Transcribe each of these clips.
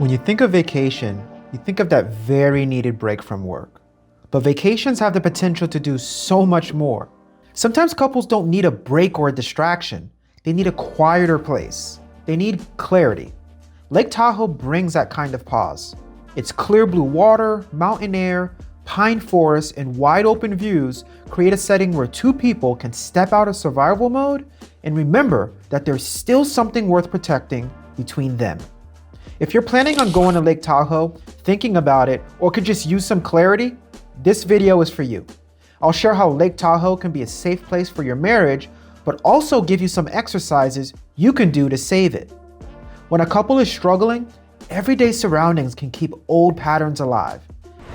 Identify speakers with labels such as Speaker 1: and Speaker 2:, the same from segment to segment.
Speaker 1: When you think of vacation, you think of that very needed break from work. But vacations have the potential to do so much more. Sometimes couples don't need a break or a distraction. They need a quieter place. They need clarity. Lake Tahoe brings that kind of pause. Its clear blue water, mountain air, pine forests, and wide open views create a setting where two people can step out of survival mode and remember that there's still something worth protecting between them. If you're planning on going to Lake Tahoe, thinking about it, or could just use some clarity, this video is for you. I'll share how Lake Tahoe can be a safe place for your marriage, but also give you some exercises you can do to save it. When a couple is struggling, everyday surroundings can keep old patterns alive.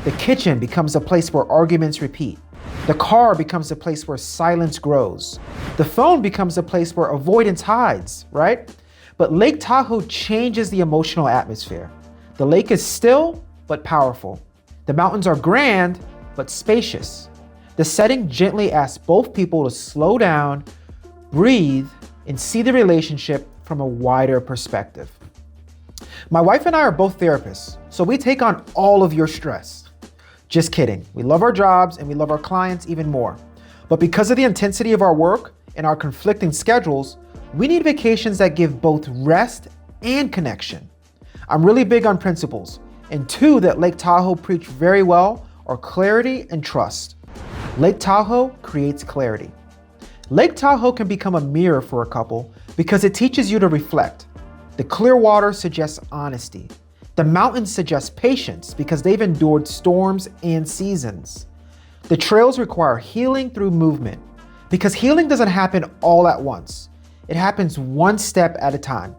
Speaker 1: The kitchen becomes a place where arguments repeat. The car becomes a place where silence grows. The phone becomes a place where avoidance hides, right? But Lake Tahoe changes the emotional atmosphere. The lake is still, but powerful. The mountains are grand, but spacious. The setting gently asks both people to slow down, breathe, and see the relationship from a wider perspective. My wife and I are both therapists, so we take on all of your stress. Just kidding. We love our jobs and we love our clients even more. But because of the intensity of our work and our conflicting schedules, we need vacations that give both rest and connection. I'm really big on principles, and two that Lake Tahoe preach very well are clarity and trust. Lake Tahoe creates clarity. Lake Tahoe can become a mirror for a couple because it teaches you to reflect. The clear water suggests honesty. The mountains suggest patience because they've endured storms and seasons. The trails require healing through movement because healing doesn't happen all at once. It happens one step at a time.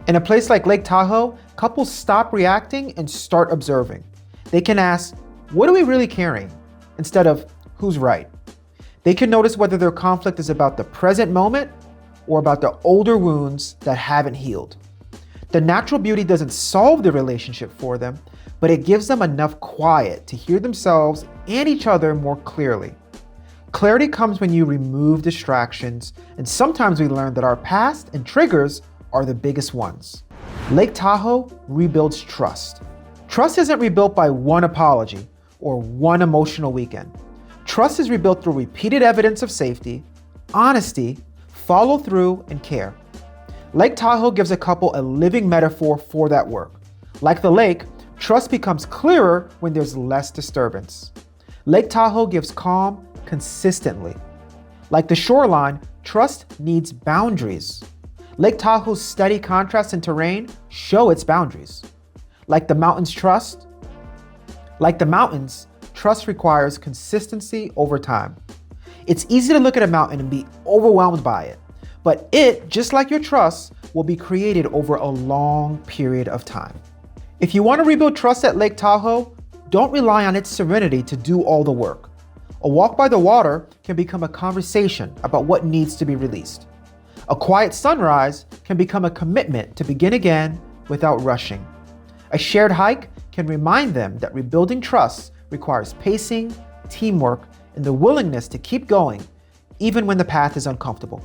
Speaker 1: In a place like Lake Tahoe, couples stop reacting and start observing. They can ask, what are we really carrying? Instead of, who's right? They can notice whether their conflict is about the present moment or about the older wounds that haven't healed. The natural beauty doesn't solve the relationship for them, but it gives them enough quiet to hear themselves and each other more clearly. Clarity comes when you remove distractions, and sometimes we learn that our past and triggers are the biggest ones. Lake Tahoe rebuilds trust. Trust isn't rebuilt by one apology or one emotional weekend. Trust is rebuilt through repeated evidence of safety, honesty, follow through, and care. Lake Tahoe gives a couple a living metaphor for that work. Like the lake, trust becomes clearer when there's less disturbance. Lake Tahoe gives calm consistently. Like the shoreline, trust needs boundaries. Lake Tahoe's steady contrast in terrain show its boundaries. Like the mountains, trust requires consistency over time. It's easy to look at a mountain and be overwhelmed by it, but it, just like your trust, will be created over a long period of time. If you want to rebuild trust at Lake Tahoe, don't rely on its serenity to do all the work. A walk by the water can become a conversation about what needs to be released. A quiet sunrise can become a commitment to begin again without rushing. A shared hike can remind them that rebuilding trust requires pacing, teamwork, and the willingness to keep going even when the path is uncomfortable.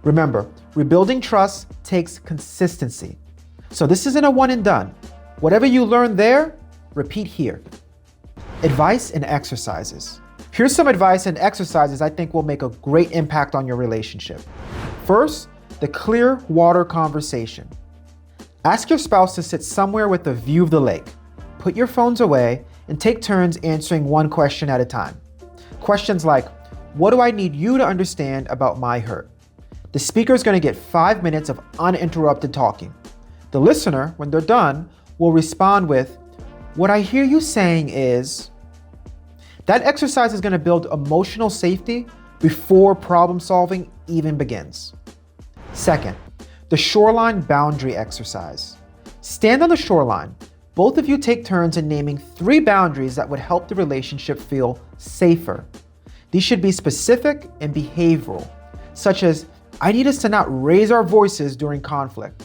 Speaker 1: Remember, rebuilding trust takes consistency. So this isn't a one and done. Whatever you learn there, repeat here. Advice and exercises. Here's some advice and exercises I think will make a great impact on your relationship. First, the Clearwater Conversation. Ask your spouse to sit somewhere with a view of the lake. Put your phones away and take turns answering one question at a time. Questions like, what do I need you to understand about my hurt? The speaker is going to get 5 minutes of uninterrupted talking. The listener, when they're done, will respond with, what I hear you saying is... That exercise is going to build emotional safety before problem solving even begins. Second, the shoreline boundary exercise. Stand on the shoreline. Both of you take turns in naming 3 boundaries that would help the relationship feel safer. These should be specific and behavioral, such as, I need us to not raise our voices during conflict,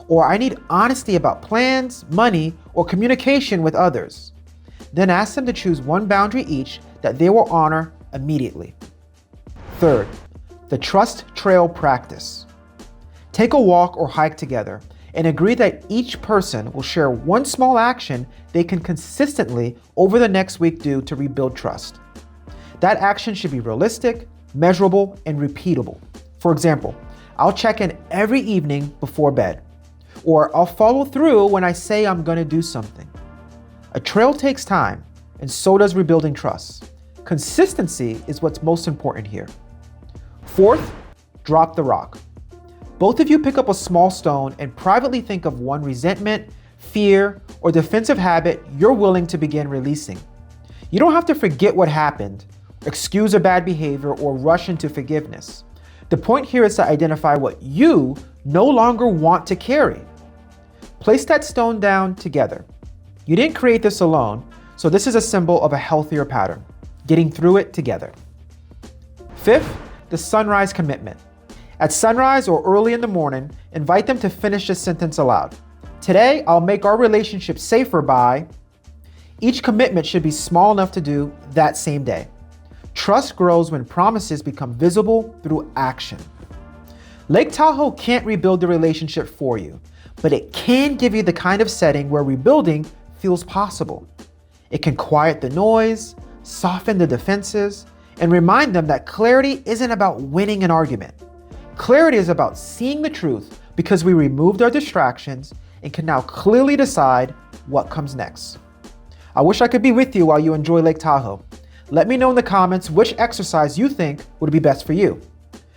Speaker 1: or I need honesty about plans, money, or communication with others. Then ask them to choose one boundary each that they will honor immediately. Third, the trust trail practice. Take a walk or hike together and agree that each person will share one small action they can consistently over the next week do to rebuild trust. That action should be realistic, measurable, and repeatable. For example, I'll check in every evening before bed, or I'll follow through when I say I'm going to do something. A trail takes time, and so does rebuilding trust. Consistency is what's most important here. Fourth, drop the rock. Both of you pick up a small stone and privately think of one resentment, fear, or defensive habit you're willing to begin releasing. You don't have to forget what happened, excuse a bad behavior, or rush into forgiveness. The point here is to identify what you no longer want to carry. Place that stone down together. You didn't create this alone, so this is a symbol of a healthier pattern, getting through it together. Fifth, the sunrise commitment. At sunrise or early in the morning, invite them to finish this sentence aloud. Today, I'll make our relationship safer by... Each commitment should be small enough to do that same day. Trust grows when promises become visible through action. Lake Tahoe can't rebuild the relationship for you, but it can give you the kind of setting where rebuilding feels possible. It can quiet the noise, soften the defenses, and remind them that clarity isn't about winning an argument. Clarity is about seeing the truth because we removed our distractions and can now clearly decide what comes next. I wish I could be with you while you enjoy Lake Tahoe. Let me know in the comments which exercise you think would be best for you.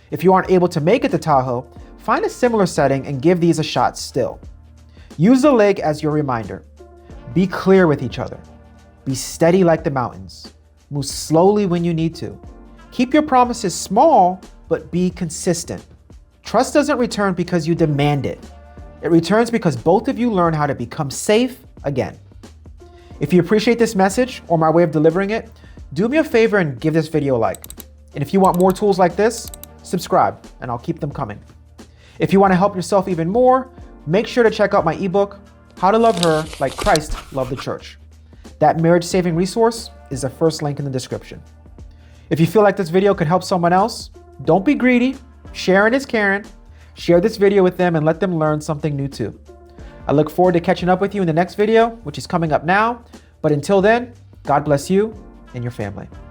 Speaker 1: If you aren't able to make it to Tahoe, find a similar setting and give these a shot still. Use the lake as your reminder. Be clear with each other. Be steady like the mountains. Move slowly when you need to. Keep your promises small, but be consistent. Trust doesn't return because you demand it. It returns because both of you learn how to become safe again. If you appreciate this message or my way of delivering it, do me a favor and give this video a like. And if you want more tools like this, subscribe and I'll keep them coming. If you want to help yourself even more, make sure to check out my ebook, How to Love Her Like Christ Loved the Church. That marriage-saving resource is the first link in the description. If you feel like this video could help someone else, don't be greedy. Sharing is caring. Share this video with them and let them learn something new too. I look forward to catching up with you in the next video, which is coming up now. But until then, God bless you and your family.